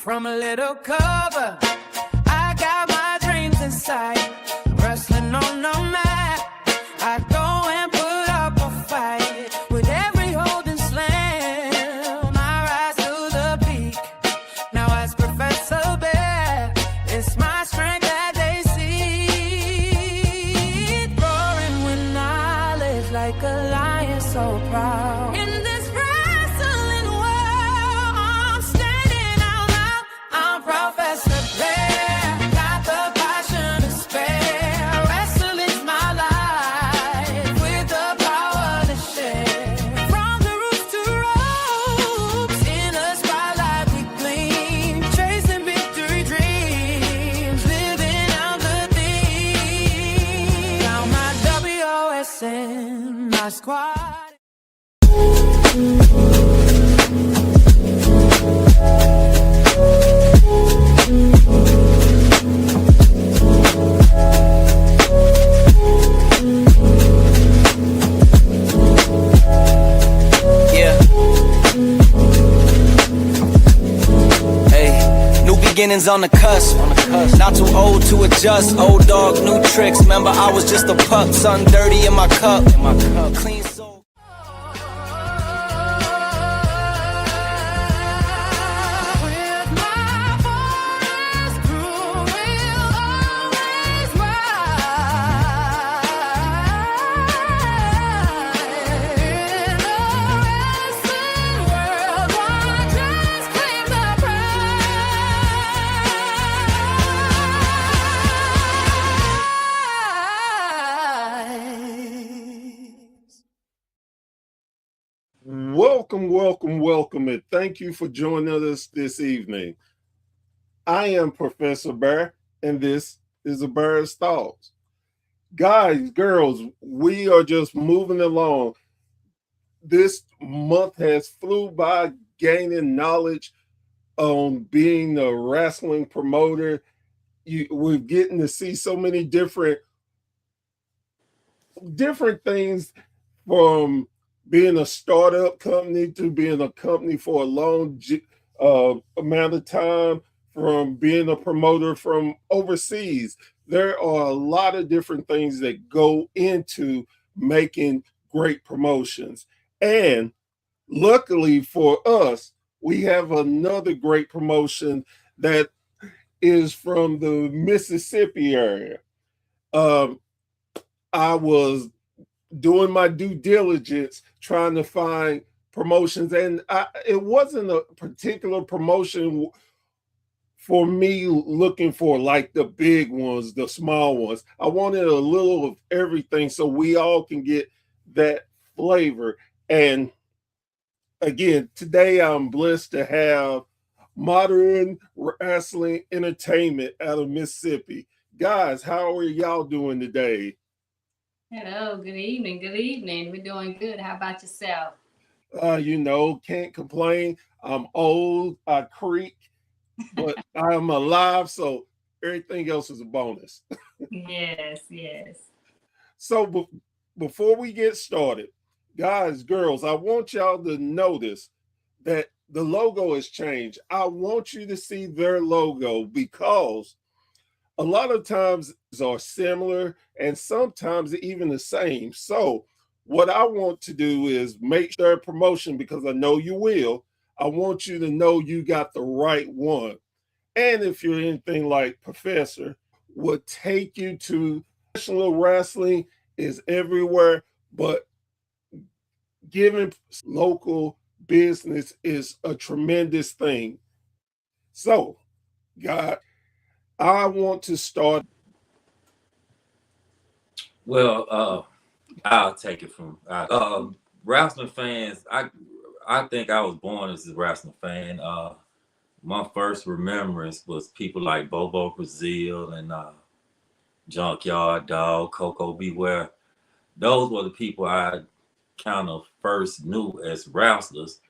from a little cover. I got my dreams inside, wrestling on the mat. I go and put up a fight with every hold and slam. I rise to the peak. Now as Professor Bear, it's my strength that they see. Roaring with knowledge like a lion so proud. In this wrestling world, I'm standing out loud. I'm Professor Bear, got the passion to spare. Wrestling's my life with the power to share. From the roots to ropes, in the spotlight we gleam, chasing victory dreams, living out the theme. Now my WOSN, my squad. Yeah. Hey, new beginnings on the cusp. Not too old to adjust. Old dog, new tricks. Remember, I was just a pup. Something dirty in my cup. Clean soul. With my voice through will always rise. In the wrestling world, one just claim the prize. Welcome, and thank you for joining us this evening. I am Professor Bear, and this is the Bear's Thoughts. Guys, girls, we are just moving along. This month has flew by gaining knowledge on being a wrestling promoter. We're getting to see so many different things, from being a startup company to being a company for a long amount of time, from being a promoter from overseas. There are a lot of different things that go into making great promotions. And luckily for us, we have another great promotion that is from the Mississippi area. I was doing my due diligence trying to find promotions, and it wasn't a particular promotion for me looking for like the big ones, the small ones. I wanted a little of everything so we all can get that flavor. And again, today I'm blessed to have Modern Wrestling Entertainment out of Mississippi. Guys, how are y'all doing today? Hello, good evening. Good evening. We're doing good. How about yourself? Can't complain. I'm old, I creak, but I'm alive, so everything else is a bonus. Yes, yes. So before we get started, guys, girls, I want y'all to notice that the logo has changed. I want you to see their logo because a lot of times are similar and sometimes even the same. So what I want to do is make their promotion, because I know you will. I want you to know you got the right one. And if you're anything like Professor, will take you to professional wrestling is everywhere, but giving local business is a tremendous thing. So, God, I want to start. Well, I'll take it from wrestling fans. I think I was born as a wrestling fan. My first remembrance was people like Bobo Brazil and Junkyard Dog, Coco Beware. Those were the people I kind of first knew as wrestlers.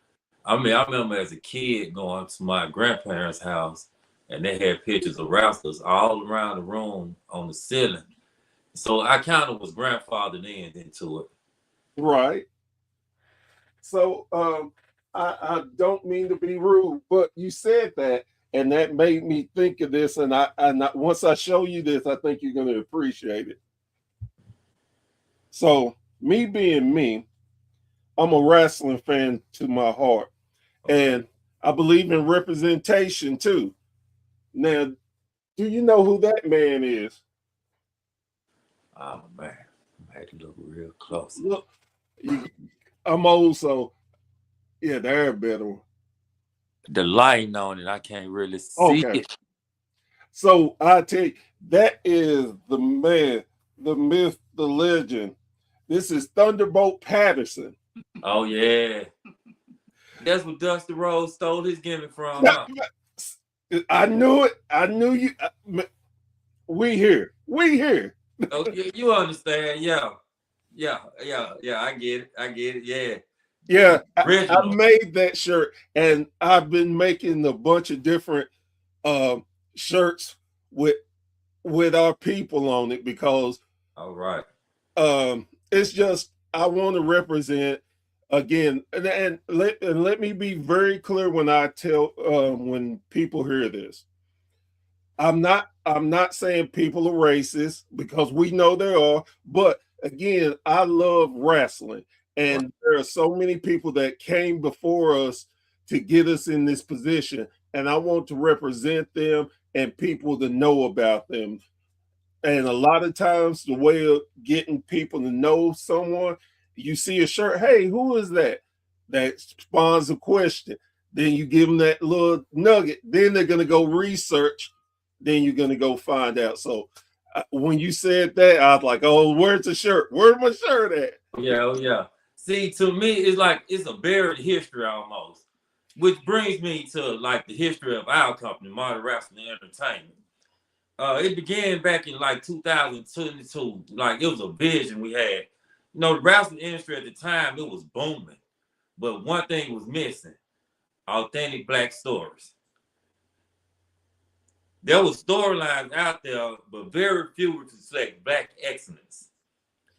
I mean, I remember as a kid going to my grandparents' house, and they had pictures of wrestlers all around the room on the ceiling. So I kind of was grandfathered into it. Right. So I don't mean to be rude, but you said that, and that made me think of this. And once I show you this, I think you're going to appreciate it. So, me being me, I'm a wrestling fan to my heart, and I believe in representation too. Now, do you know who that man is? Oh man, I had to look real close. Look, I'm old, so yeah, they're a better one. The lighting on it, I can't really see Okay. it. So I tell you, that is the man, the myth, the legend. This is Thunderbolt Patterson. Oh yeah, that's what Dusty Rhodes stole his gimmick from. Huh? I knew it. I knew you. We here. We here. Oh, you understand? Yeah. I get it. Yeah. Yeah, I Original. made that shirt, and I've been making a bunch of different shirts with our people on it because All right. it's just I want to represent again, and let me be very clear when I tell when people hear this. I'm not saying people are racist because we know there are, but again, I love wrestling. And there are so many people that came before us to get us in this position. And I want to represent them and people to know about them. And a lot of times, the way of getting people to know someone, you see a shirt, hey, who is that? That spawns a question. Then you give them that little nugget. Then they're going to go research. Then you're going to go find out. So when you said that, I was like, oh, where's the shirt? Where's my shirt at? Yeah. See, to me, it's like it's a buried history almost, which brings me to like the history of our company, Modern Wrestling Entertainment. It began back in like 2022. Like it was a vision we had. You know, the wrestling industry at the time, it was booming. But one thing was missing: authentic Black stories. There were storylines out there, but very few would reflect Black excellence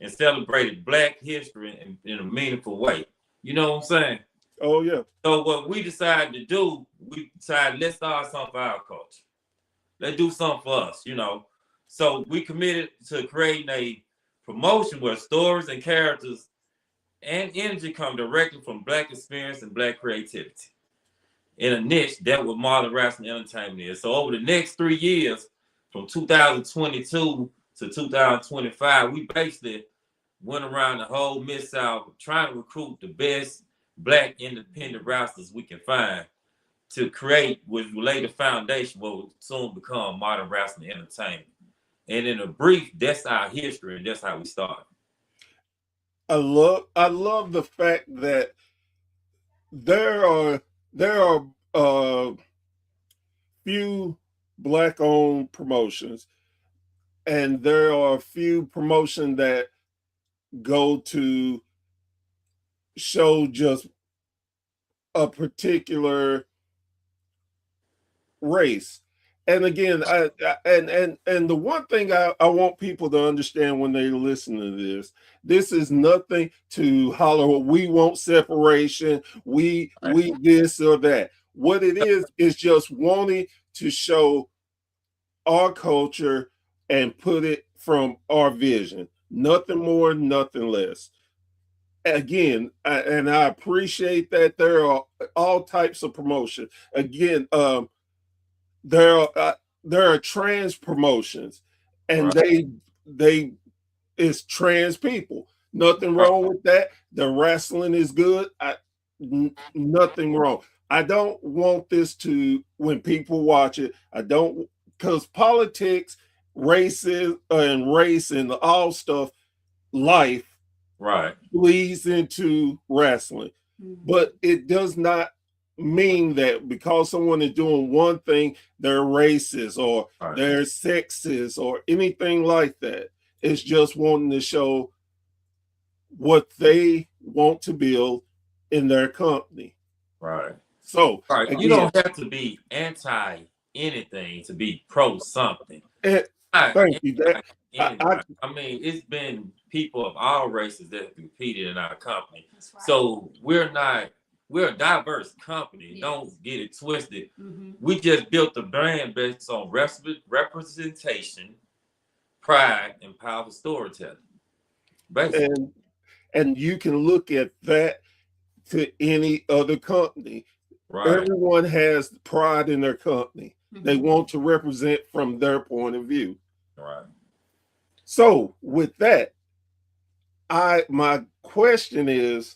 and celebrated Black history in a meaningful way. You know what I'm saying? Oh, yeah. So what we decided to do, we decided let's start something for our culture. Let's do something for us, you know. So we committed to creating a promotion where stories and characters and energy come directly from Black experience and Black creativity in a niche that what Modern Wrestling Entertainment is. So over the next 3 years, from 2022 to 2025, we basically went around the whole Mid-South trying to recruit the best Black independent wrestlers we can find to create what will lay the foundation what will soon become Modern Wrestling Entertainment. And in a brief, that's our history and that's how we started. I love the fact that there are few Black-owned promotions, and there are a few promotions that go to show just a particular race. And again, and the one thing I want people to understand when they listen to this is nothing to holler, we want separation, we this or that. What it is just wanting to show our culture and put it from our vision. Nothing more, nothing less. Again, I appreciate that there are all types of promotion. Again, there are trans promotions, and they it's trans people. Nothing wrong with that. The wrestling is good. Nothing wrong. I don't want this to when people watch it. I don't because politics, races, and race and all stuff, life bleeds into wrestling, but it does not mean that because someone is doing one thing, they're racist or they're sexist or anything like that. It's just wanting to show what they want to build in their company. Right. So again, you don't have to be anti anything to be pro something. Thank you. I mean, it's been people of all races that have competed in our company. Right. So we're not we're a diverse company. Yes. Don't get it twisted. Mm-hmm. We just built the brand based on representation, pride, and powerful storytelling. Basically, And you can look at that to any other company. right, Everyone has pride in their company. They Mm-hmm. want to represent from their point of view. right. So with that, my question is,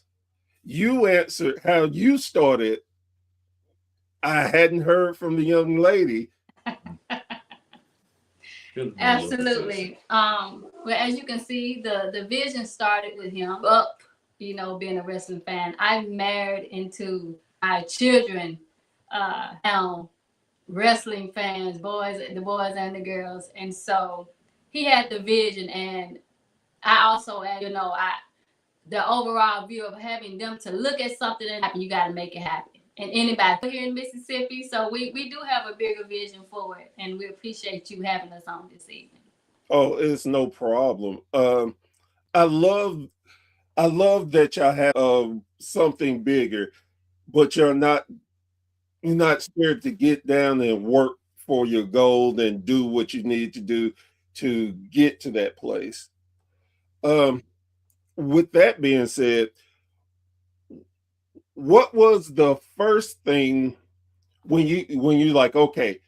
you answered how you started. I hadn't heard from the young lady. Absolutely. Well, as you can see, the vision started with him up, being a wrestling fan. I married into my children, now wrestling fans, the boys and the girls. And so he had the vision, and I also had, the overall view of having them to look at something and happen, you got to make it happen. And anybody here in Mississippi, so we do have a bigger vision for it, and we appreciate you having us on this evening. Oh, it's no problem. I love that y'all have something bigger, but you're not scared to get down and work for your goal and do what you need to do to get to that place. Um, with that being said, what was the first thing when you like, okay,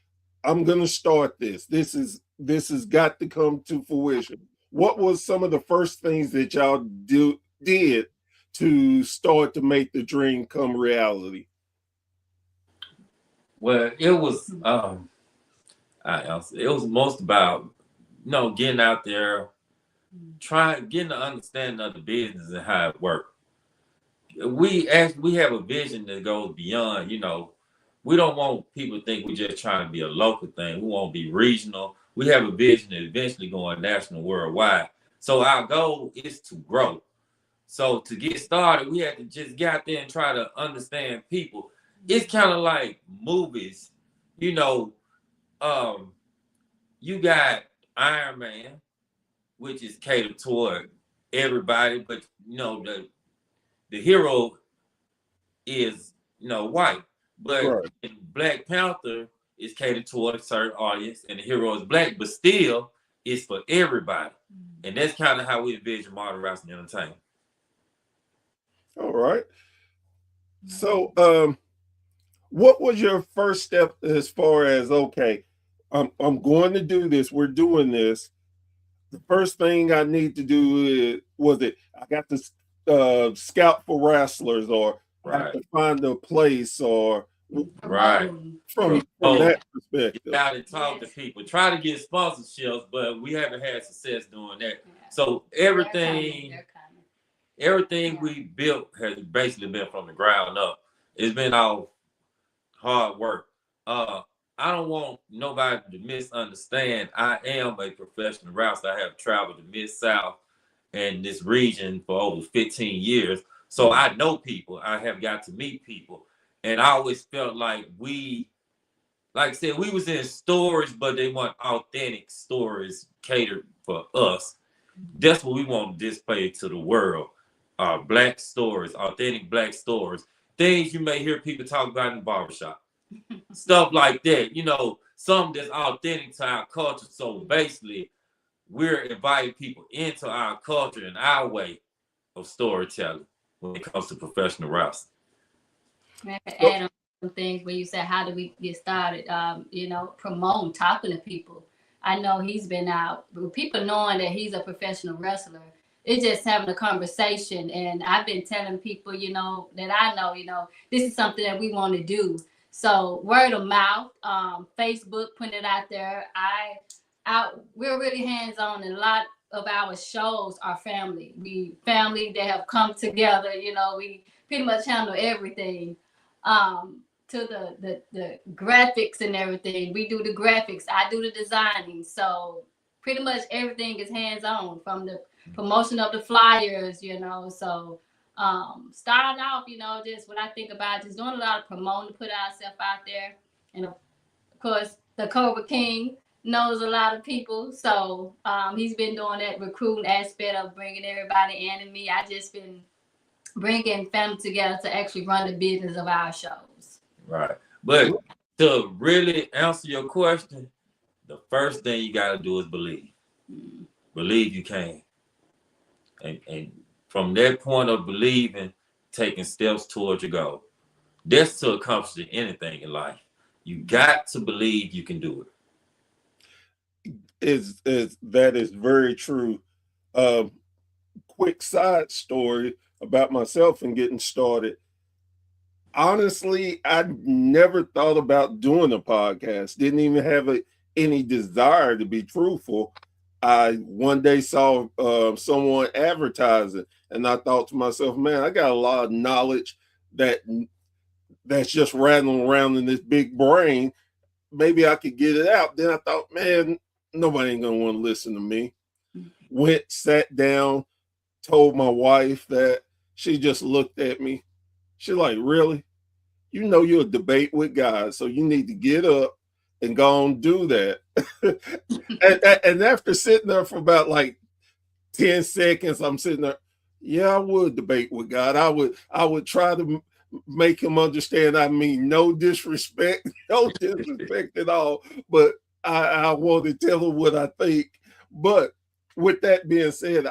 I'm gonna start this. This has got to come to fruition. What was some of the first things that y'all did to start to make the dream come reality? Well, it was it was most about getting out there, getting to understanding of the business and how it works. We have a vision that goes beyond. We don't want people to think we're just trying to be a local thing. We want to be regional. We have a vision that eventually going national, worldwide. So our goal is to grow. So to get started, we had to just get out there and try to understand people. It's kind of like movies, you got Iron Man, which is catered toward everybody, but the hero is white. But Right. in Black Panther is catered toward a certain audience, and the hero is black, but still it's for everybody. And that's kind of how we envision modern wrestling entertainment. All right. So, what was your first step as far as, okay, I'm going to do this. We're doing this. The first thing I need to do I got to scout for wrestlers, or I have Right. to find a place, or Right. from that You perspective. got to talk to people. Try to get sponsorships, but we haven't had success doing that. So everything we built has basically been from the ground up. It's been our hard work. I don't want nobody to misunderstand. I am a professional wrestler. I have traveled to Mid-South and this region for over 15 years. So I know people. I have got to meet people. And I always felt like like I said, we was in stories, but they want authentic stories catered for us. That's what we want to display to the world. Black stories, authentic black stories. Things you may hear people talk about in the barbershop. Stuff like that, something that's authentic to our culture. So basically, we're inviting people into our culture and our way of storytelling when it comes to professional wrestling. Man, add on some things when you said, how do we get started? Promoting, talking to people. I know he's been out, people knowing that he's a professional wrestler. It's just having a conversation. And I've been telling people, that I know, this is something that we want to do. So word of mouth, Facebook, putting it out there. We're really hands-on, and a lot of our shows are family. We family that have come together. We pretty much handle everything. To the graphics and everything. We do the graphics. I do the designing. So pretty much everything is hands-on, from the promotion of the flyers. So starting off, just what I think about, just doing a lot of promoting to put ourselves out there. And of course, the Cobra King knows a lot of people. So he's been doing that recruiting aspect of bringing everybody in, and me. I just been bringing family together to actually run the business of our shows. Right. But to really answer your question, the first thing you got to do is believe. Believe you can. And from that point of believing, taking steps towards your goal. That's to accomplish anything in life. You got to believe you can do it. That is very true. Quick side story about myself and getting started. Honestly, I never thought about doing a podcast. Didn't even have any desire to be truthful. I one day saw someone advertising, and I thought to myself, "Man, I got a lot of knowledge that's just rattling around in this big brain. Maybe I could get it out." Then I thought, "Man, nobody ain't gonna want to listen to me." Went, sat down, told my wife that. She just looked at me. She's like, "Really? You know you'll debate with God, so you need to get up and go and do that." and after sitting there for about like 10 seconds, I'm sitting there, yeah, I would debate with God. I would try to make him understand. I mean, no disrespect, no disrespect at all, but I want to tell him what I think. But with that being said,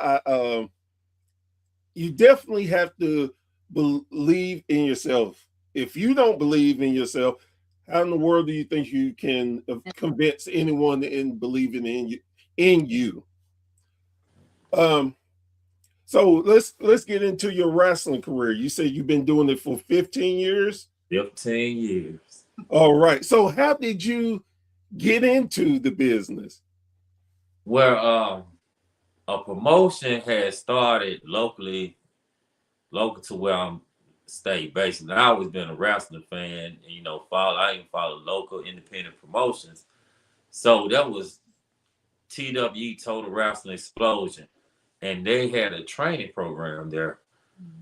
you definitely have to believe in yourself. If you don't believe in yourself, how in the world do you think you can convince anyone in believing in you? So let's get into your wrestling career. You said you've been doing it for 15 years? 15 years. All right. So how did you get into the business? Well, a promotion had started local to where I'm stay based. I always been a wrestling fan, and I even follow local independent promotions. So that was TWE, Total Wrestling Explosion, and they had a training program there.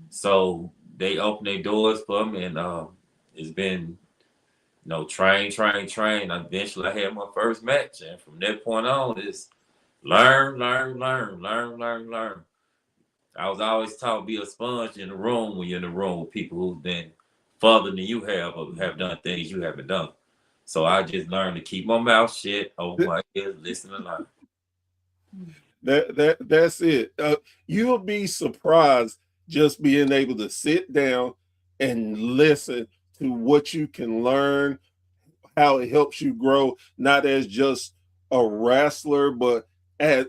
So they opened their doors for me, and it's been train. Eventually, I had my first match, and from that point on, it's learn. I was always taught to be a sponge in the room when you're in the room with people who've been further than you have or have done things you haven't done. So I just learned to keep my mouth shut, open my ears, listen and learn. That's it. You'll be surprised just being able to sit down and listen to what you can learn, how it helps you grow, not as just a wrestler, but as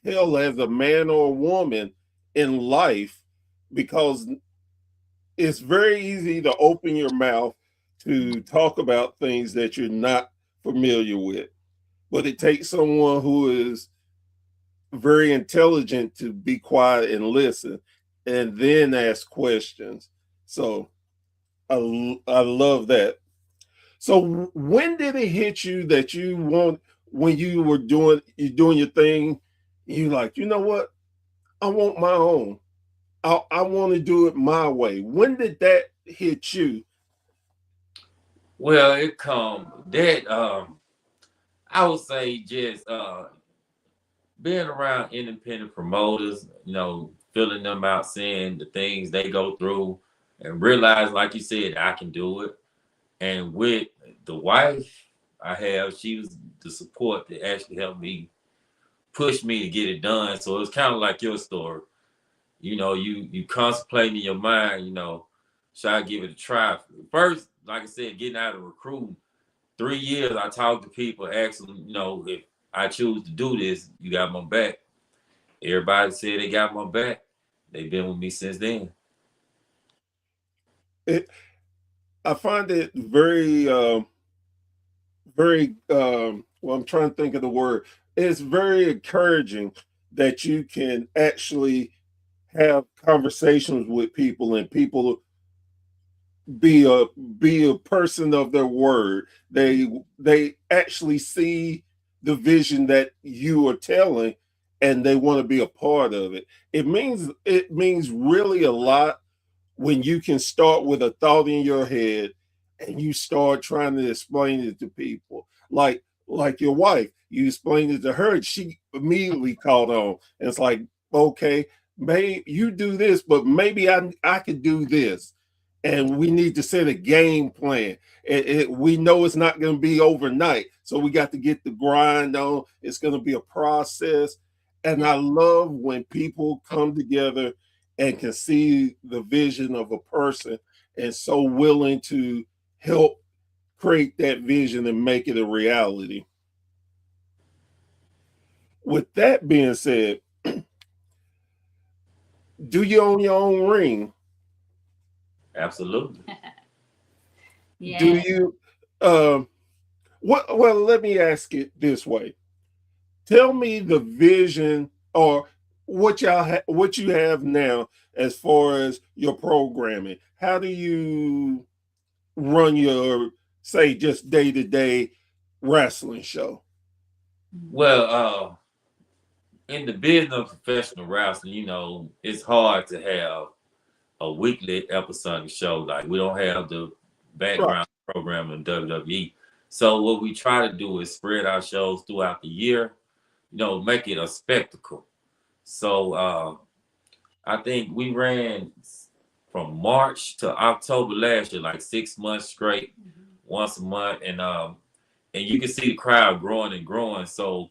a man or a woman in life, because it's very easy to open your mouth to talk about things that you're not familiar with. But it takes someone who is very intelligent to be quiet and listen and then ask questions. So I love that. So when did it hit you that when you were doing your thing, you like, you know what? I want my own. I want to do it my way. When did that hit you? Well, I would say just being around independent promoters, filling them out, seeing the things they go through, and realize, like you said, I can do it. And with the wife I have, she was the support that actually helped me push me to get it done. So it's kind of like your story. You contemplating in your mind, should I give it a try? First, like I said, getting out of recruiting, 3 years I talked to people, asked them, if I choose to do this, you got my back. Everybody said they got my back. They've been with me since then. I find it very, very, well, I'm trying to think of the word. It's very encouraging that you can actually have conversations with people and people be a person of their word. They actually see the vision that you are telling and they want to be a part of it. It means really a lot when you can start with a thought in your head and you start trying to explain it to people. Like your wife, you explained it to her, she immediately caught on. And it's like, okay, May you do this, but maybe I could do this. And we need to set a game plan. We know it's not going to be overnight. So we got to get the grind on. It's going to be a process. And I love when people come together and can see the vision of a person and so willing to help create that vision and make it a reality. With that being said, do you own your own ring? Absolutely. Yeah. Do you well, let me ask it this way. Tell me the vision or what you have now as far as your programming. How do you run your, say, just day-to-day wrestling show? Well, in the business of professional wrestling, you know, it's hard to have a weekly episodic show. Like, we don't have the Right. background program in WWE. So what we try to do is spread our shows throughout the year, you know, make it a spectacle. So I think we ran from March to October last year, like 6 months straight, once a month, and you can see the crowd growing and growing. So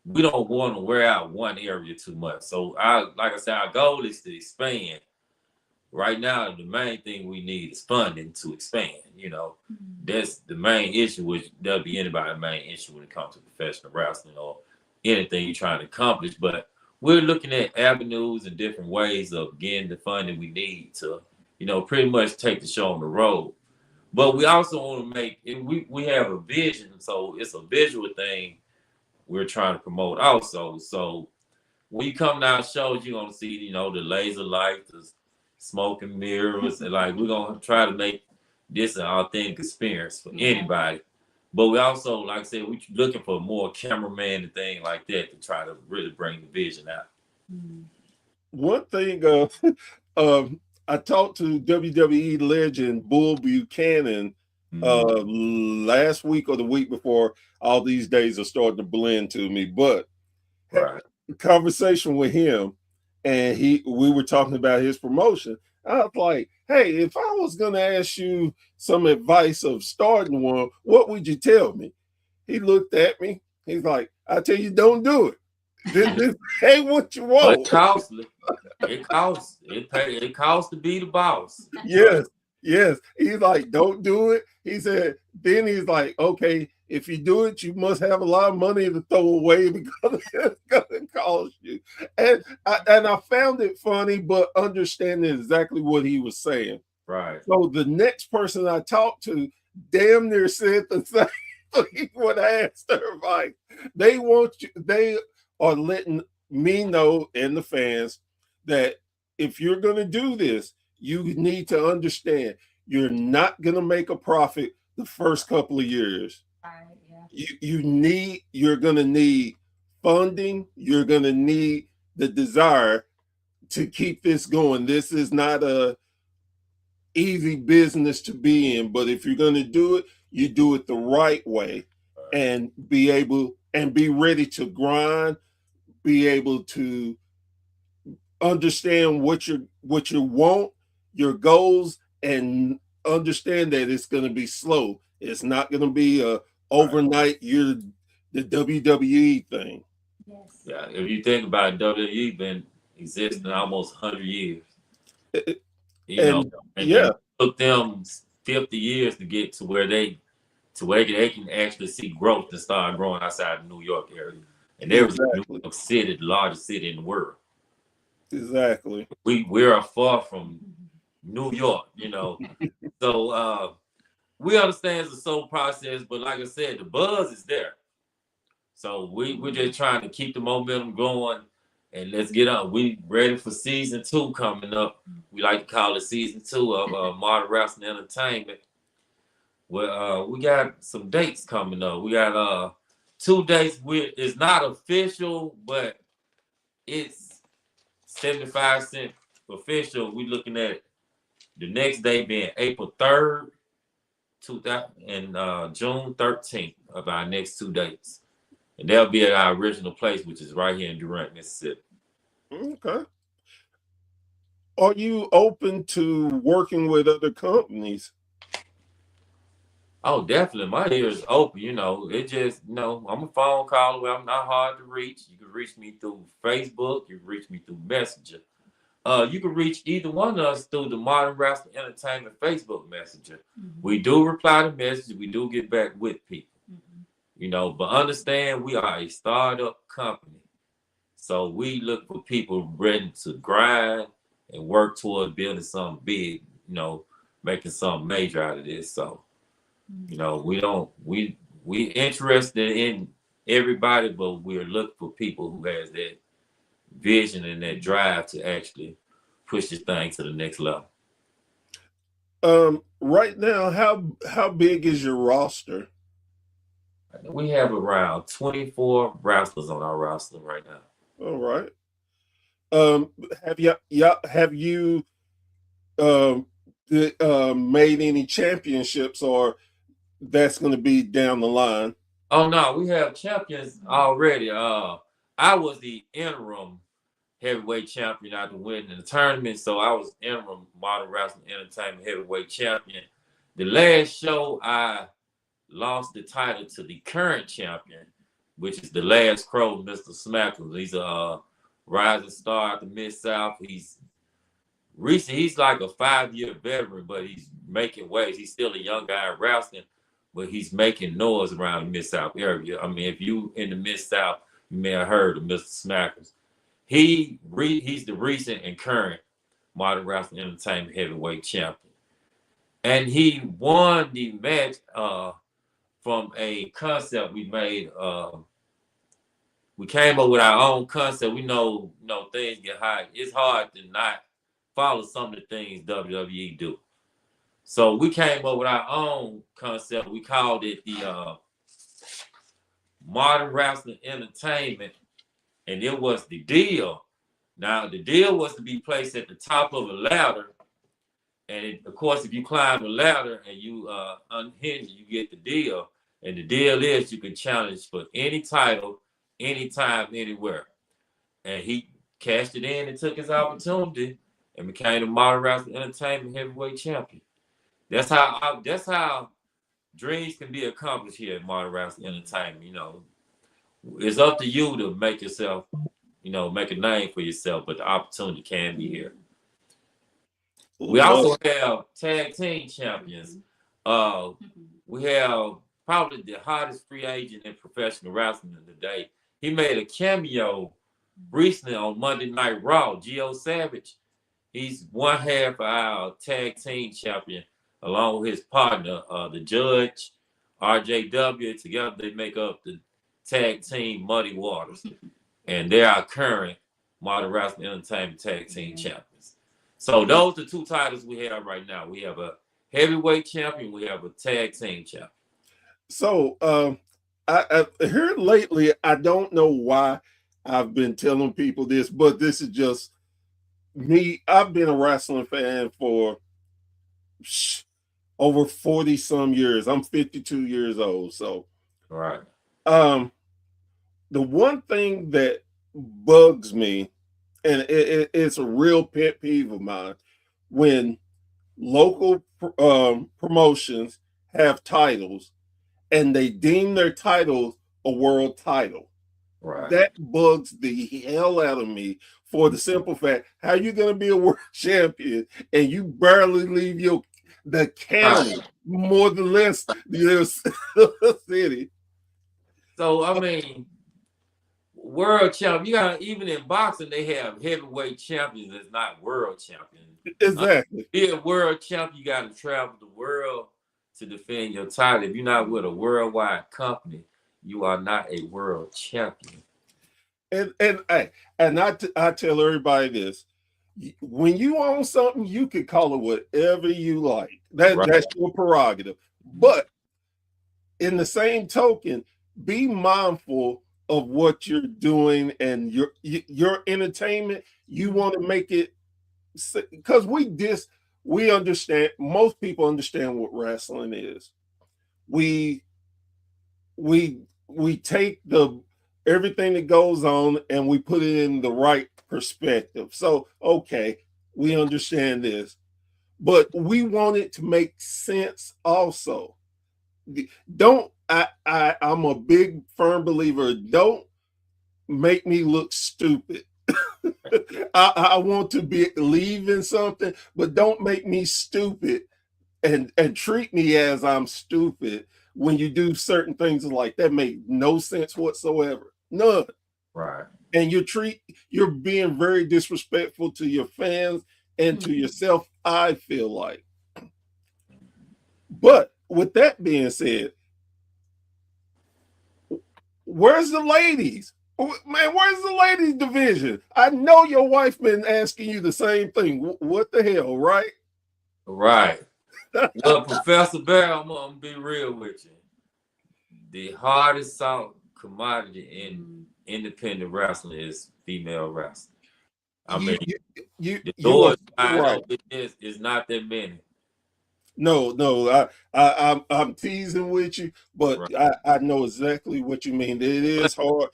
we don't want to wear out one area too much. So like I said, our goal is to expand. Right now, the main thing we need is funding to expand. You know, that's the main issue, which there'll be anybody's main issue when it comes to professional wrestling or anything you're trying to accomplish. But we're looking at avenues and different ways of getting the funding we need to, you know, pretty much take the show on the road. But we also want to make it, we have a vision, so it's a visual thing we're trying to promote also. So when you come to our shows, you're gonna see, you know, the laser lights, the smoke and mirrors, and like we're gonna try to make this an authentic experience for anybody. But we also, like I said, we're looking for more cameraman and thing like that to try to really bring the vision out. One thing, I talked to WWE legend Bull Buchanan last week or the week before. All these days are starting to blend to me, but Right. conversation with him, and we were talking about his promotion. I was like, hey, if I was gonna ask you some advice of starting one, what would you tell me? He looked at me, he's like, I tell you, don't do it. This ain't what you But want. it's costly. It costs. It costs to be the boss. Yes, yes. He's like, don't do it. He said, then he's like, okay, if you do it, you must have a lot of money to throw away because it's gonna cost you. And I found it funny, but understanding exactly what he was saying. Right. So the next person I talked to damn near said the same thing when I asked their advice. They want you, they are letting me know and the fans that if you're gonna do this, you need to understand you're not gonna make a profit the first couple of years. Right, yeah. You're gonna need funding, you're gonna need the desire to keep this going. This is not a easy business to be in, but if you're gonna do it, you do it the right way and be able and be ready to grind, be able to understand what you want, your goals, and understand that it's going to be slow. It's not going to be a overnight. You're the WWE thing. Yes. Yeah. If you think about it, WWE been existing almost 100 years. You know, and yeah, it took them 50 years to get to where they can actually see growth and start growing outside the New York area. And there was New York City, the largest city in the world. Exactly. We're far from New York, you know. So we understand it's a slow process, but like I said, the buzz is there. So we're just trying to keep the momentum going, and let's get on. We ready for season 2 coming up. We like to call it season 2 of Modern Wrestling Entertainment. Well, we got some dates coming up. We got 2 dates. It's not official, but it's 75% official. We're looking at the next day being April 3rd, 2000, and June 13th of our next 2 dates. And they'll be at our original place, which is right here in Durant, Mississippi. Okay. Are you open to working with other companies? Oh, definitely. My ear is open. It just, I'm a phone call away. I'm not hard to reach. You can reach me through Facebook. You can reach me through Messenger. You can reach either one of us through the Modern Wrestling Entertainment Facebook Messenger. Mhm. We do reply to messages. We do get back with people. Mhm. But understand we are a startup company. So we look for people ready to grind and work towards building something big, making something major out of this. So, we don't we interested in everybody, but we're looking for people who has that vision and that drive to actually push this thing to the next level. Right now, how big is your roster? We have around 24 wrestlers on our roster right now. All right. Um, have you um, made any championships, or that's going to be down the line? Oh no, we have champions already. I was the interim heavyweight champion after winning the tournament, so I was interim Modern Wrestling Entertainment heavyweight champion. The last show, I lost the title to the current champion, which is the Last Crow, Mr. Smackles. He's a rising star at the Mid South. He's like a 5-year veteran, but he's making waves. He's still a young guy in wrestling, but he's making noise around the Mid South area. I mean, if you in the Mid South, you may have heard of Mr. Smackles. He's the recent and current Modern Wrestling Entertainment heavyweight champion, and he won the match from a concept we made. We came up with our own concept. We know, things get hot. It's hard to not follow some of the things WWE do. So we came up with our own concept. We called it the Modern Wrestling Entertainment, and it was the deal. Now, the deal was to be placed at the top of a ladder. And of course, if you climb the ladder and you unhinge, you get the deal. And the deal is you can challenge for any title, anytime, anywhere. And he cashed it in and took his opportunity and became the Modern Wrestling Entertainment heavyweight champion. That's how dreams can be accomplished here at Modern Wrestling Entertainment. It's up to you to make yourself, make a name for yourself, but the opportunity can be here. We also have tag team champions. We have probably the hottest free agent in professional wrestling today. He made a cameo recently on Monday Night Raw. Gio Savage. He's one half of our tag team champion, along with his partner, the Judge, RJW. Together they make up the tag team Muddy Waters, and they are current Modern Wrestling Entertainment tag team champions. So those are the two titles we have right now. We have a heavyweight champion. We have a tag team champion. So I here lately, I don't know why I've been telling people this, but this is just me. I've been a wrestling fan for over 40 some years. I'm 52 years old. So right. The one thing that bugs me, and it's a real pet peeve of mine, when local promotions have titles and they deem their titles a world title. Right. That bugs the hell out of me for the simple fact, how you going to be a world champion and you barely leave the county, more than less your city. So, I mean, world champ, you got, even in boxing, they have heavyweight champions that's not world champions. Exactly. To be a world champ, you got to travel the world to defend your title. If you're not with a worldwide company, you are not a world champion. And I tell everybody this: when you own something, you can call it whatever you like. That's your prerogative. But in the same token, be mindful of what you're doing and your entertainment. You want to make it, because we understand, most people understand what wrestling is. We take everything that goes on and we put it in the right perspective. So, okay, We understand this, but we want it to make sense also. Don't I'm a big firm believer. Don't make me look stupid. I want to believe in something, but don't make me stupid and treat me as I'm stupid when you do certain things like that. Make no sense whatsoever. None. Right. And you're being very disrespectful to your fans and to yourself, I feel like. But with that being said, where's the ladies? Man, where's the ladies division? I know your wife been asking you the same thing. What the hell, right? Right. Well, Professor Bear, I'm gonna be real with you. The hardest sought commodity in independent wrestling is female wrestling. I You mean, the you are doors so wide right. open is not that many. No, I'm teasing with you, but Right. I know exactly what you mean. It But is hard.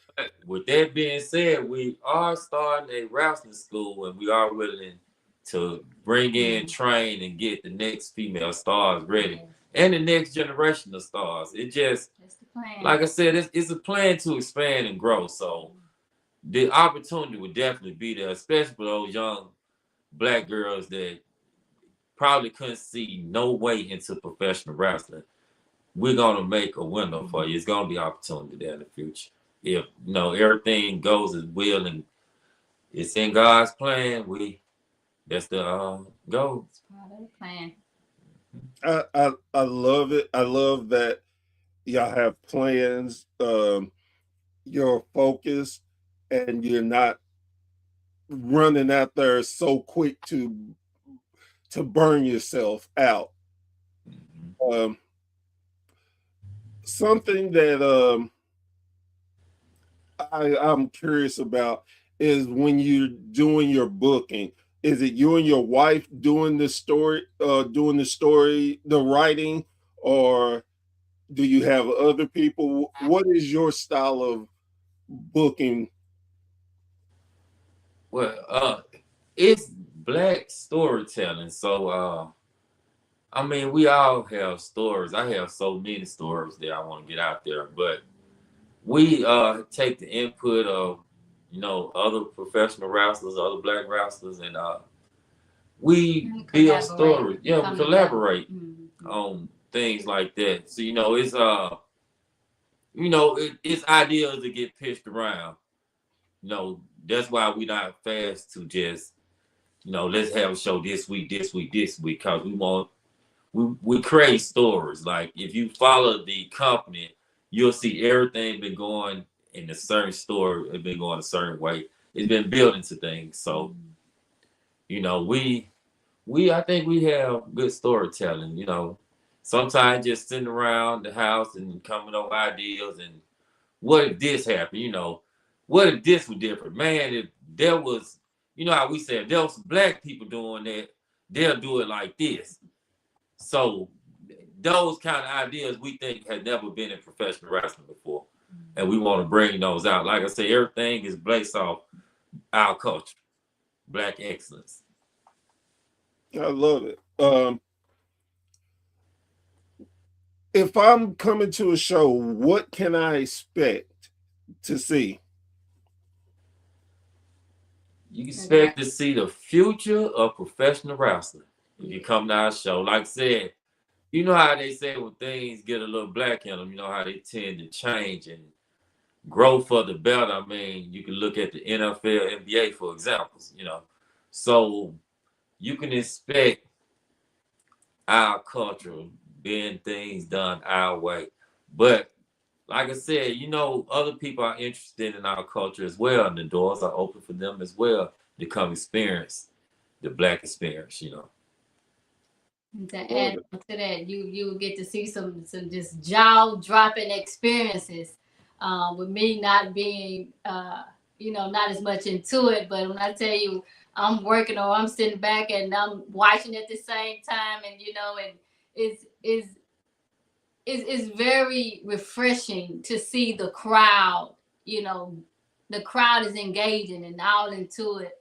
with that being said, we are starting a wrestling school, and we are willing to bring in, train, and get the next female stars ready, and the next generation of stars. It just, That's the plan. like I said, it's a plan to expand and grow. So the opportunity would definitely be there, especially for those young black girls that probably couldn't see no way into professional wrestling. We're gonna make a window for you. It's gonna be opportunity there in the future. If everything goes as will and it's in God's plan, that's the goal. It's part of the plan. I love it. I love that y'all have plans. You're focused, and you're not running out there so quick to burn yourself out. Um, Something that I'm curious about is when you're doing your booking. Is it you and your wife doing the writing, or do you have other people? What is your style of booking? Well, it's black storytelling. So I mean, we all have stories. I have so many stories that I want to get out there, but we take the input of other professional wrestlers, other black wrestlers, and we And build collaborate. stories. Yeah, we Come collaborate together. on things like that. So it's it's ideas that get pitched around. That's why we're not fast to just let's have a show this week, this week, this week, because we create stories. Like if you follow the company, you'll see everything been going in a certain story. It's been going a certain way. It's been building to things. So I think we have good storytelling. Sometimes just sitting around the house and coming up with ideas and what if this happened? What if this was different? Man, if there was, how we said, if there was black people doing that, they'll do it like this. So those kind of ideas we think had never been in professional wrestling before. And we want to bring those out. Like I say, everything is based off our culture, black excellence. I love it. If I'm coming to a show, what can I expect to see? You expect to see the future of professional wrestling if you come to our show. Like I said, you know how they say when things get a little black in them, you know how they tend to change and grow for the better. I mean, you can look at the NFL, NBA, for examples, So you can expect our culture being things done our way. But like I said, other people are interested in our culture as well, and the doors are open for them as well to come experience the black experience, And to add on to that, you will get to see some just jaw dropping experiences. With me not being not as much into it, but when I tell you I'm working or I'm sitting back and I'm watching at the same time, and and it's very refreshing to see the crowd. The crowd is engaging and all into it.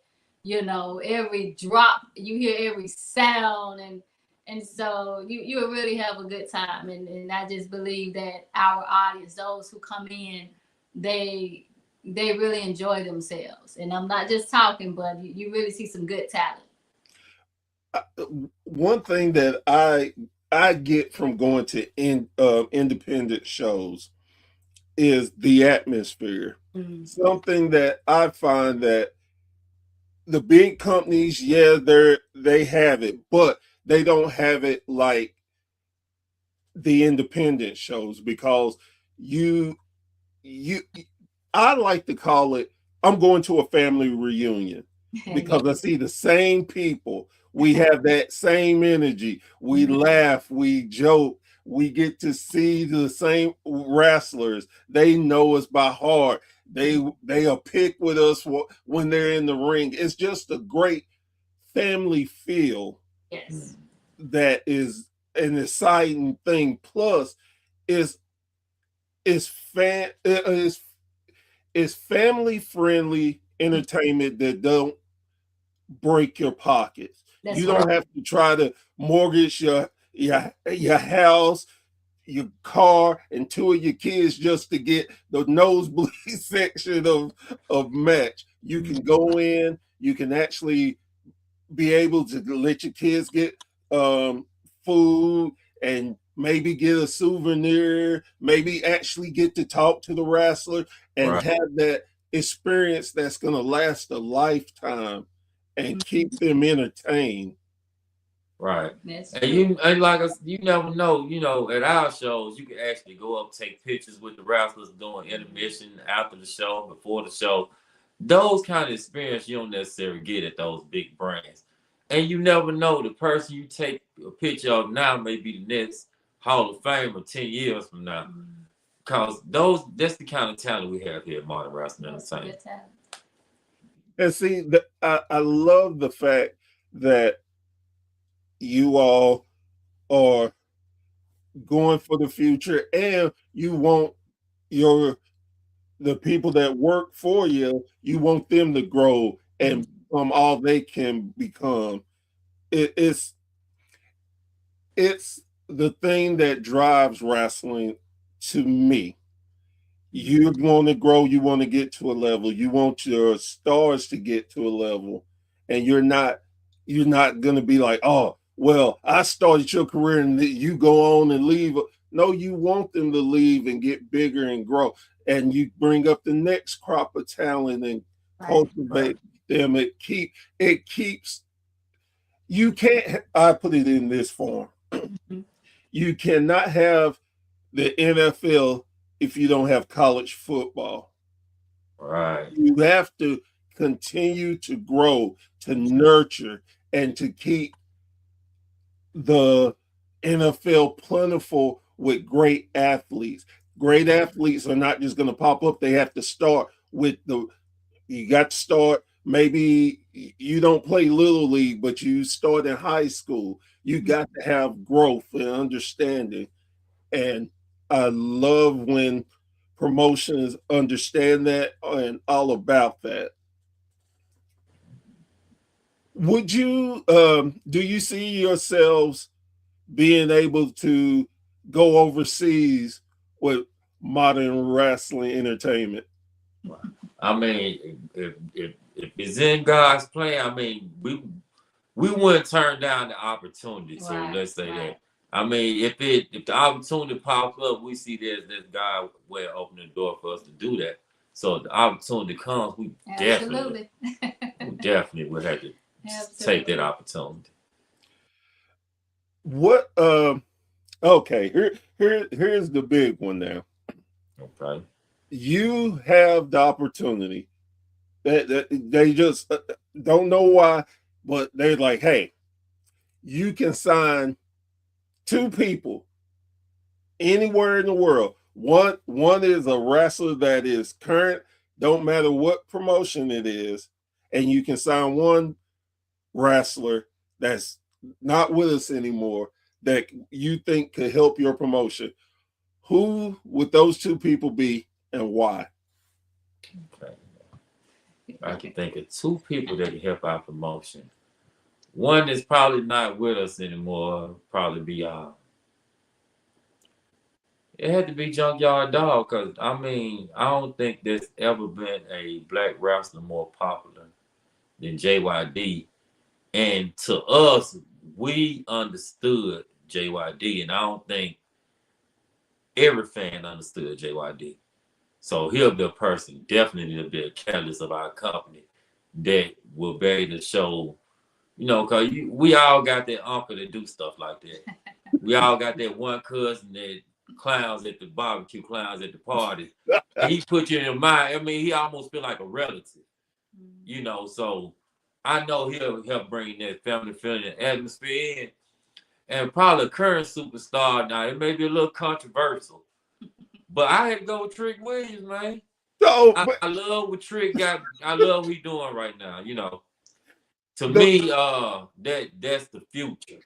you know, every drop, you hear every sound, and so you will really have a good time. And I just believe that our audience, those who come in, they really enjoy themselves. And I'm not just talking, but you really see some good talent. One thing that I get from going to independent shows is the atmosphere. Mhm. Something that I find that the big companies, yeah, they have it, but they don't have it like the independent shows because you you I like to call it I'm going to a family reunion Yeah. because I see the same people. We have that same energy. We laugh, we joke, we get to see the same wrestlers. They know us by heart. They'll pick with us when they're in the ring. It's just a great family feel Yes. that is an exciting thing. Plus, is is fan is family friendly entertainment that don't break your pockets. That's You right. don't have to try to mortgage your house, your car, and two of your kids just to get the nosebleed section of match. You can go in, you can actually be able to let your kids get food and maybe get a souvenir, maybe actually get to talk to the wrestler and Right. have that experience that's going to last a lifetime and keep Mhm. them entertained. Right. That's And true. you never know, at our shows, you can actually go up, take pictures with the wrestlers doing intermission after the show, before the show. Those kind of experience you don't necessarily get at those big brands. And you never know, the person you take a picture of now may be the next Hall of Famer 10 years from now. Mhm. Because that's the kind of talent we have here at Modern Wrestling That's a Entertainment. good talent. And see, I love the fact that you all are going for the future and you want your the people that work for you, you want them to grow and become all they can become. It's the thing that drives wrestling to me. You want to grow, you want to get to a level, you want your stars to get to a level, and you're not going to be like, oh, well, I started your career and you go on and leave. No, you want them to leave and get bigger and grow, and you bring up the next crop of talent and Right. Right. cultivate them. It keeps you can't. I put it in this form. Mhm. You cannot have the NFL if you don't have college football. Right. You have to continue to grow, to nurture, and to keep the NFL plentiful with great athletes. Great athletes are not just going to pop up. They have to start with you got to start. Maybe you don't play little league, but you start in high school. You got to have growth and understanding. And I love when promotions understand that and all about that. Would you do you see yourselves being able to go overseas with modern wrestling entertainment? I mean, if it's in God's plan, I mean, we wouldn't turn down the opportunity. So Right. let's say Right. that. I mean, if the opportunity pops up, we see there's God way opening the door for us to do that. So if the opportunity comes, Absolutely. we definitely would have to take that Absolutely. opportunity. What okay, here's the big one now. Okay. You have the opportunity that they just don't know why, but they're like, hey, you can sign two people anywhere in the world. One is a wrestler that is current, don't matter what promotion it is, and you can sign one wrestler that's not with us anymore that you think could help your promotion. Who would those two people be and why? Okay. I can think of two people that can help our promotion. One is probably not with us anymore. Probably be it had to be Junkyard Dog, because I mean, I don't think there's ever been a black wrestler more popular than JYD. And to us, we understood JYD, and I don't think every fan understood JYD. So he'll be a person, definitely to be a catalyst of our company that will be able to show, because we all got that uncle that do stuff like that. We all got that one cousin that clowns at the barbecue, clowns at the party. And he put you in your mind. I mean, he almost feel like a relative, so I know he'll help bring that family feeling and atmosphere in. And probably a current superstar now, it may be a little controversial, but I had to go with Trick Williams, man. So, I love what Trick got. I love what he's doing right now. To me, that's the future,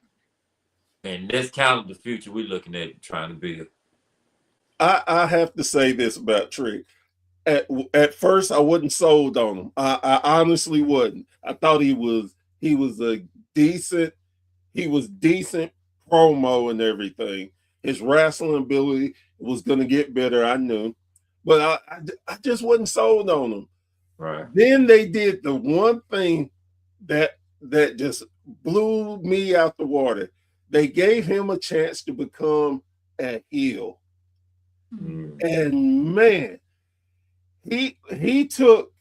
and that's kind of the future we're looking at trying to build. I have to say this about Trick. At first, I wasn't sold on him. I honestly wasn't. I thought he was a decent promo and everything. His wrestling ability was going to get better, I knew, but I just wasn't sold on him. Right. Then they did the one thing that just blew me out the water. They gave him a chance to become a heel. And man, he took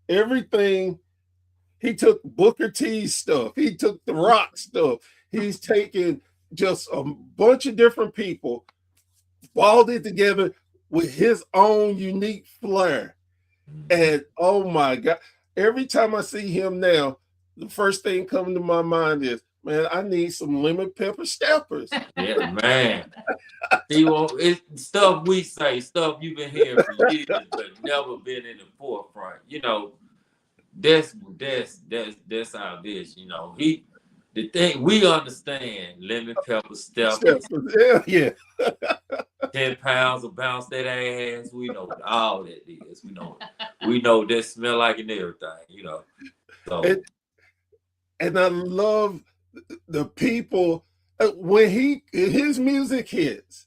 everything. He took Booker T's stuff. He took The Rock stuff. He's taken just a bunch of different people, balled it together with his own unique flair. And oh my God, every time I see him now, the first thing coming to my mind is, man, I need some lemon pepper steppers. Yeah, man. It's stuff we say, stuff you've been hearing for years, but never been in the forefront. That's our vision. The thing we understand, lemon pepper steppers, yeah. 10 pounds of bounce that ass. We know all that is. We know that smell like and everything. So and I love the people when his music hits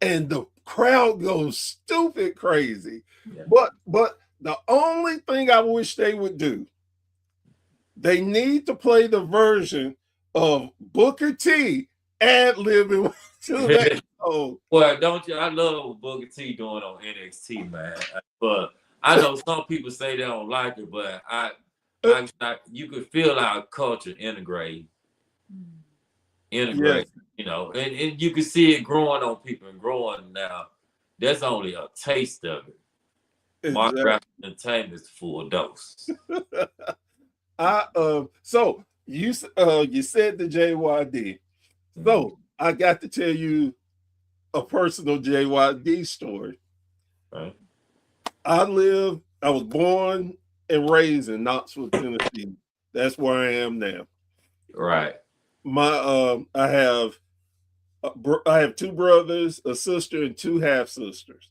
and the crowd goes stupid crazy. Yeah. But the only thing I wish they would do, they need to play the version of Booker T ad-libbing to that song. Well, don't you? I love what Booker T doing on NXT, man. But I know some people say they don't like it, but you could feel our culture integrate, Yes. and you can see it growing on people and growing now. That's only a taste of it. Exactly. Mark Entertainment is full dose. So you said the JYD. So I got to tell you a personal JYD story. Right. I was born and raised in Knoxville, Tennessee. That's where I am now. Right. I have two brothers, a sister, and two half sisters.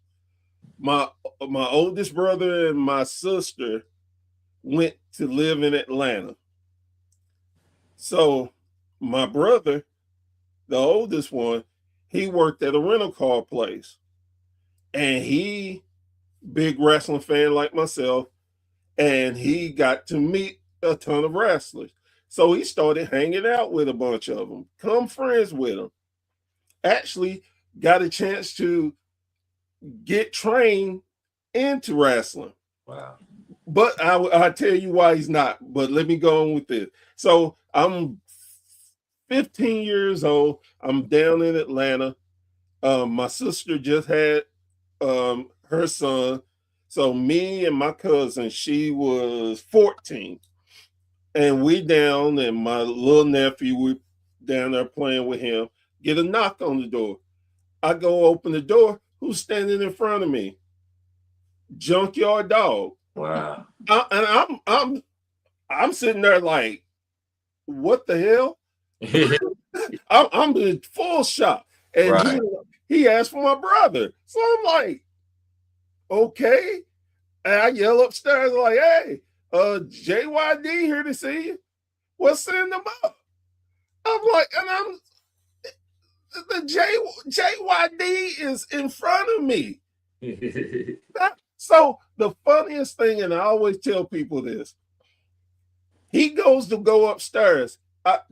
My oldest brother and my sister went to live in Atlanta. So my brother, the oldest one, he worked at a rental car place, and he big wrestling fan like myself, and he got to meet a ton of wrestlers. So he started hanging out with a bunch of them, become friends with them. Actually got a chance to get trained into wrestling. Wow. But I'll tell you why he's not. But let me go on with this. So I'm 15 years old. I'm down in Atlanta. My sister just had her son. So me and my cousin, she was 14. And we down, and my little nephew, we down there playing with him, get a knock on the door. I go open the door. Who's standing in front of me? Junkyard Dog. Wow. And I'm sitting there like, what the hell? I'm in full shock. And right. he asked for my brother. So I'm like, okay. And I yell upstairs like, hey, JYD here to see you. Well, send them up. I'm like, and I'm the JYD is in front of me. So the funniest thing, and I always tell people this, he goes to go upstairs.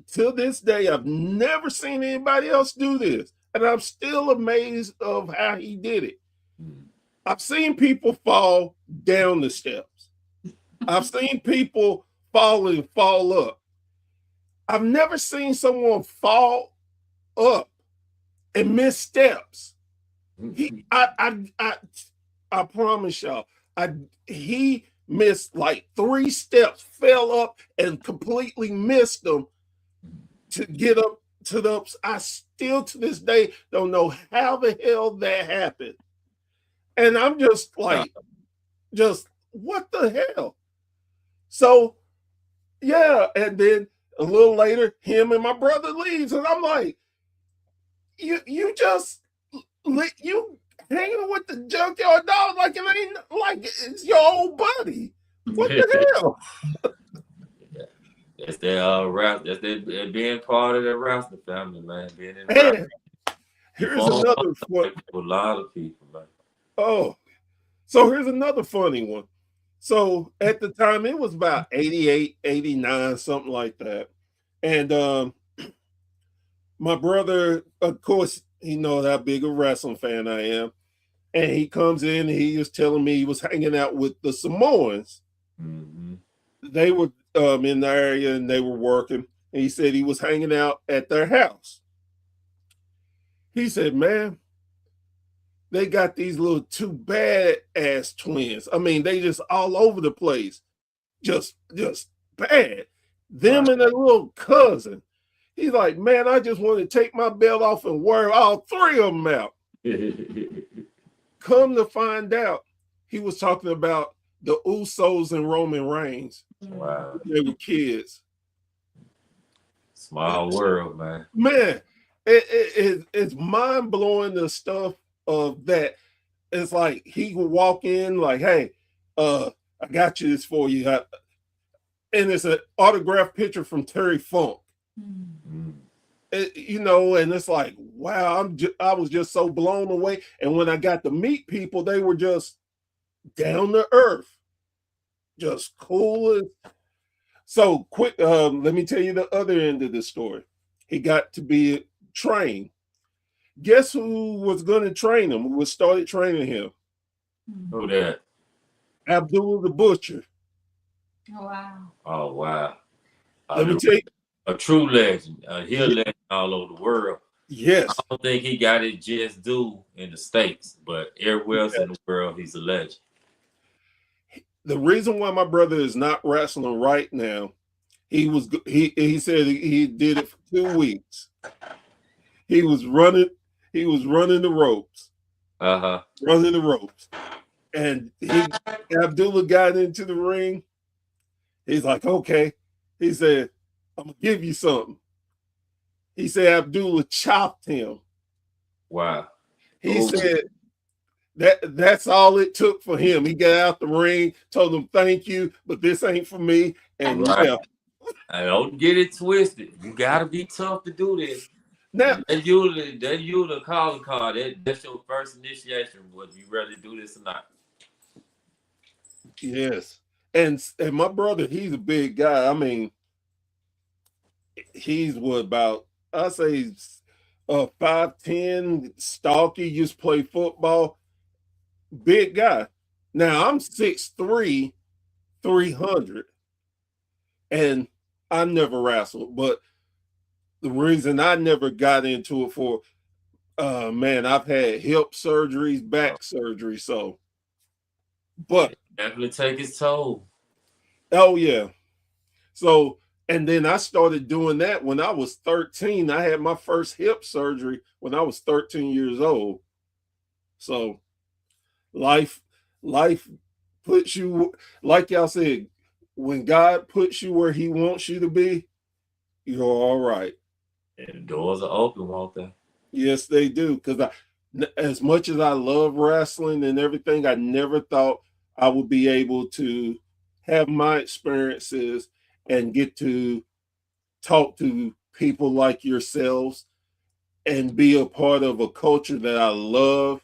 Till this day, I've never seen anybody else do this. And I'm still amazed of how he did it. I've seen people fall down the steps. I've seen people fall and fall up. I've never seen someone fall up and miss steps. I promise y'all, he missed like 3 steps, fell up and completely missed them to get up to the ups. I still to this day don't know how the hell that happened. And I'm just like, what the hell? So yeah, and then a little later, him and my brother leaves, and I'm like, you hanging with the junkyard dog like it ain't like it's your old buddy. What the hell? That's their that's their being part of the Rasta family, man. Being in Man, here's another with a lot of people, man. Oh, so here's another funny one. So at the time, it was about 88, 89, something like that. And my brother, of course, he knows how big a wrestling fan I am. And he comes in and he was telling me he was hanging out with the Samoans. Mm-hmm. They were in the area and they were working. And he said he was hanging out at their house. He said, man, they got these little 2 bad-ass twins. I mean, they just all over the place. Just bad. Them and their little cousin. He's like, man, I just want to take my belt off and wear all 3 of them out. Come to find out, he was talking about the Usos and Roman Reigns. Wow. They were kids. Small world, man. Man, it's mind-blowing the stuff of that. It's like he would walk in like, hey, I got you this for you. And it's an autographed picture from Terry Funk. Mm-hmm. And it's like, wow, I was just so blown away. And when I got to meet people, they were just down to earth, just cool. So quick, let me tell you the other end of the story. He got to be trained. Guess who was going to train him? Who started training him? Who that? Abdullah the Butcher. Oh, wow. Oh, wow. Let me tell you. A true legend. He's a legend all over the world. Yes. I don't think he got it just due in the States, but everywhere else in the world, he's a legend. The reason why my brother is not wrestling right now, he said he did it for 2 weeks. He was running the ropes. Running the ropes. And Abdullah got into the ring. He's like, okay. He said, I'm gonna give you something. He said Abdullah chopped him. Wow. He said that's all it took for him. He got out the ring, told him thank you, but this ain't for me. And right. I don't get it twisted. You gotta be tough to do this. Now that you the calling card. That's your first initiation, whether you rather do this or not. Yes. And my brother, he's a big guy. I mean, he's I say 5'10", stocky, just play football. Big guy. Now I'm 6'3", 300. And I never wrestled, but the reason I never got into it for man, I've had hip surgeries, back surgery, so but definitely take its toll. Oh yeah. So and then I started doing that when I was 13. I had my first hip surgery when I was 13 years old. So life puts you, like y'all said, when God puts you where he wants you to be, you're all right. And the doors are open, won't they? Yes, they do. Because as much as I love wrestling and everything, I never thought I would be able to have my experiences and get to talk to people like yourselves and be a part of a culture that I love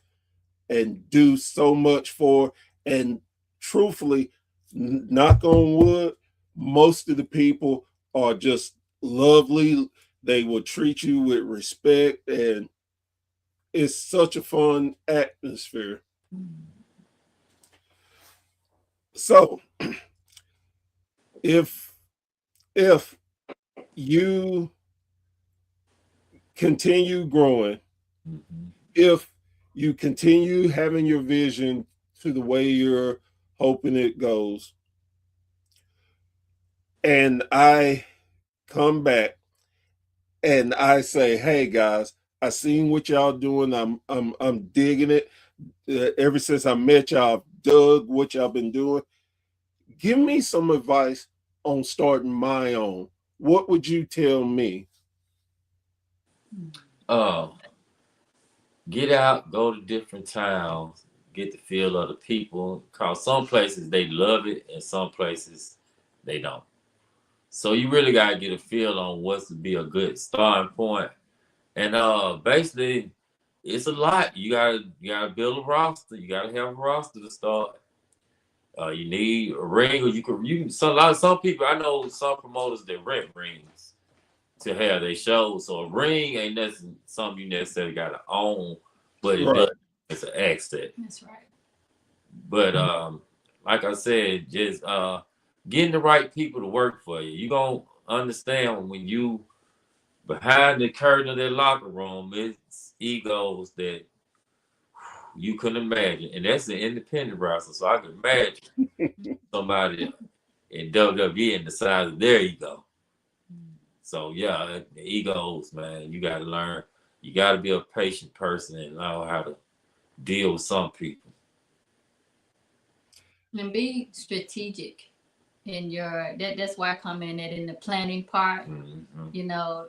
and do so much for. And truthfully, knock on wood, most of the people are just lovely. They will treat you with respect, and it's such a fun atmosphere. So if if you continue growing, Mhm. if you continue having your vision to the way you're hoping it goes, and I come back and I say, "Hey guys, I seen what y'all doing. I'm digging it. Ever since I met y'all, I've dug what y'all been doing. Give me some advice on starting my own. What would you tell me?" Uh, get out, go to different towns, get the feel of the people. Cause some places they love it, and some places they don't. So you really gotta get a feel on what's to be a good starting point. And basically, it's a lot. You gotta build a roster. You gotta have a roster to start. You need a ring, or you can some people I know some promoters that rent rings to have their shows. So a ring ain't necessarily something you necessarily gotta own, but it Right. does it's an asset. That's right. But like I said, just getting the right people to work for you. You gonna understand when you behind the curtain of that locker room, it's egos that you couldn't imagine, and that's an independent wrestler. So I could imagine somebody in WWE and the size of their ego. So yeah, the egos, man, you got to learn. You got to be a patient person and know how to deal with some people. And be strategic in your that's why I come in that in the planning part. Mm-hmm. You know,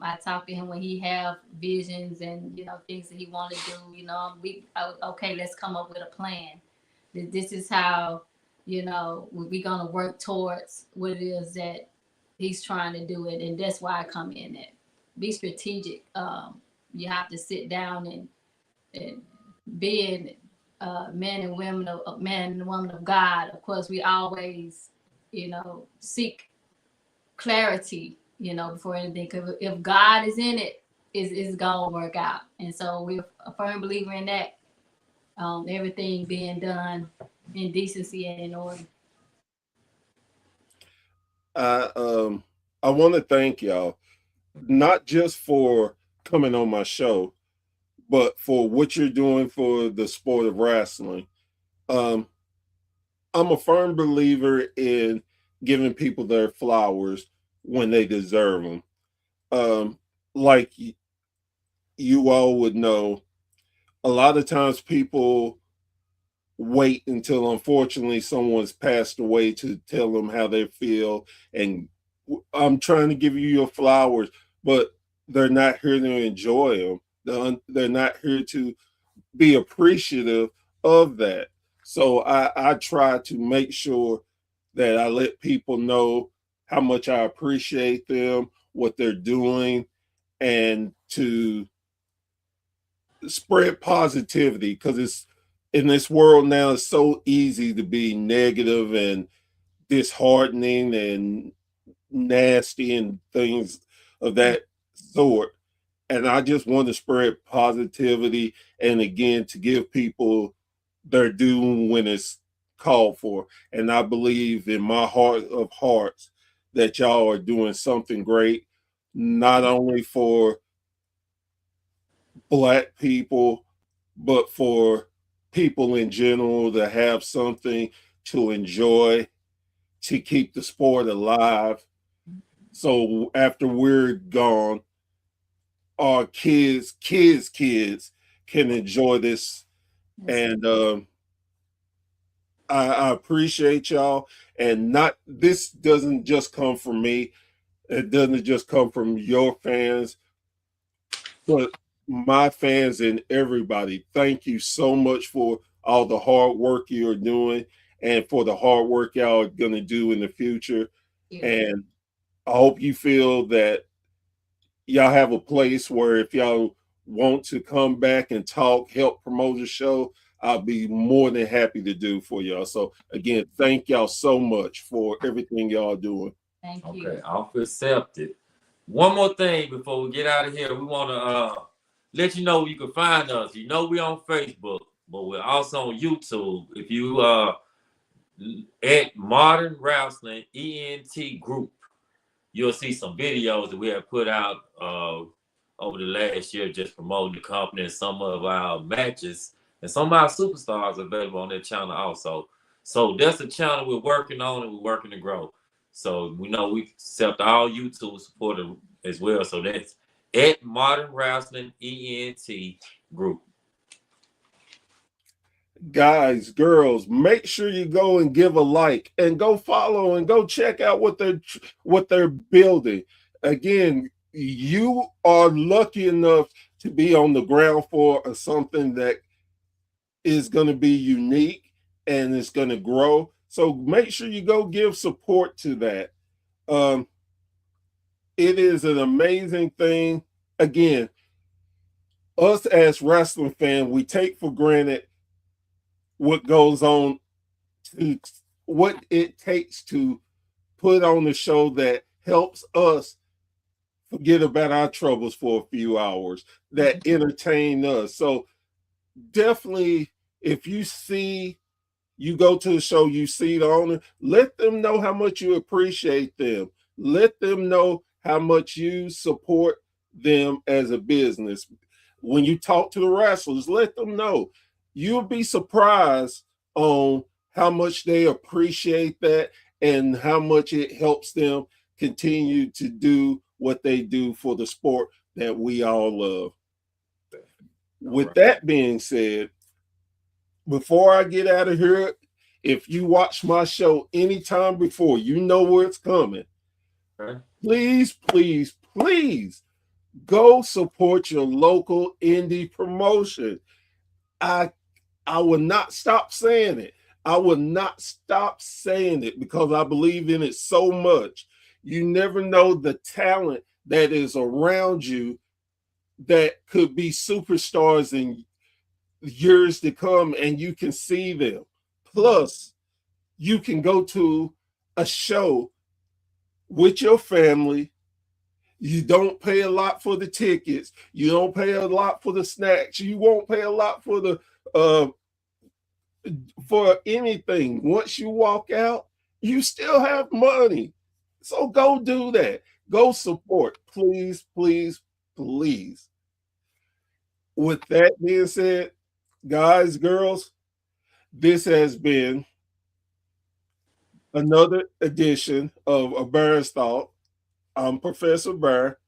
I talk to him when he have visions and things that he want to do. Okay, let's come up with a plan. This is how we're gonna work towards what it is that he's trying to do it, and that's why I come in at be strategic. You have to sit down and being men and women of men and women of God. Of course, we always seek clarity, before anything. Because if God is in it, it's gonna work out. And so we're a firm believer in that. Everything being done in decency and in order. I I want to thank y'all not just for coming on my show, but for what you're doing for the sport of wrestling. Um, I'm a firm believer in giving people their flowers when they deserve them. Um, like you all would know, a lot of times people wait until unfortunately someone's passed away to tell them how they feel. And I'm trying to give you your flowers, but they're not here to enjoy them. They're not here to be appreciative of that. So I try to make sure that I let people know how much I appreciate them, what they're doing, and to spread positivity, because it's in this world now it's so easy to be negative and disheartening and nasty and things of that sort. And I just want to spread positivity, and again to give people their due when it's called for. And I believe in my heart of hearts that y'all are doing something great, not only for Black people, but for people in general to have something to enjoy, to keep the sport alive. So after we're gone, our kids can enjoy this. And I appreciate y'all. And not this doesn't just come from me. It doesn't just come from your fans, but my fans and everybody. Thank you so much for all the hard work you're doing and for the hard work y'all are going to do in the future. Yeah. And I hope you feel that y'all have a place where if y'all want to come back and talk, help promote the show, I'll be more than happy to do for y'all. So again, thank y'all so much for everything y'all doing. Thank you. Okay, offer accepted. One more thing before we get out of here, we want to let you know where you can find us. You know we're on Facebook, but we're also on YouTube. If you at Modern Wrestling ENT Group, you'll see some videos that we have put out over the last year just promoting the company and some of our matches and some of our superstars available on that channel also. So that's a channel we're working on and we're working to grow. So we know we accept all YouTube support as well. So that's at Modern Wrestling ENT Group. Guys, girls, make sure you go and give a like and go follow and go check out what they're building. Again, you are lucky enough to be on the ground floor of something that is going to be unique and it's going to grow. So make sure you go give support to that. It is an amazing thing. Again, us as wrestling fans, we take for granted what goes on, to what it takes to put on a show that helps us forget about our troubles for a few hours, that entertain us. So definitely, if you go to the show, you see the owner, let them know how much you appreciate them. Let them know how much you support them as a business. When you talk to the wrestlers, let them know. You'll be surprised on how much they appreciate that and how much it helps them continue to do what they do for the sport that we all love. With that being said, before I get out of here, if you watch my show anytime before, you know where it's coming. Please, please, please go support your local indie promotion. I will not stop saying it. I will not stop saying it because I believe in it so much. You never know the talent that is around you that could be superstars in years to come, and you can see them. Plus, you can go to a show with your family. You don't pay a lot for the tickets. You don't pay a lot for the snacks. You won't pay a lot for the for anything. Once you walk out, you still have money. So go do that. Go support. Please, please, please. With that being said, guys, girls, this has been another edition of A Bear's Thought. I'm Professor Bear,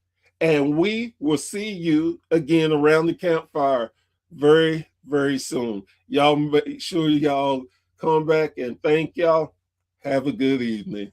and we will see you again around the campfire very, very soon. Y'all make sure y'all come back, and thank y'all. Have a good evening.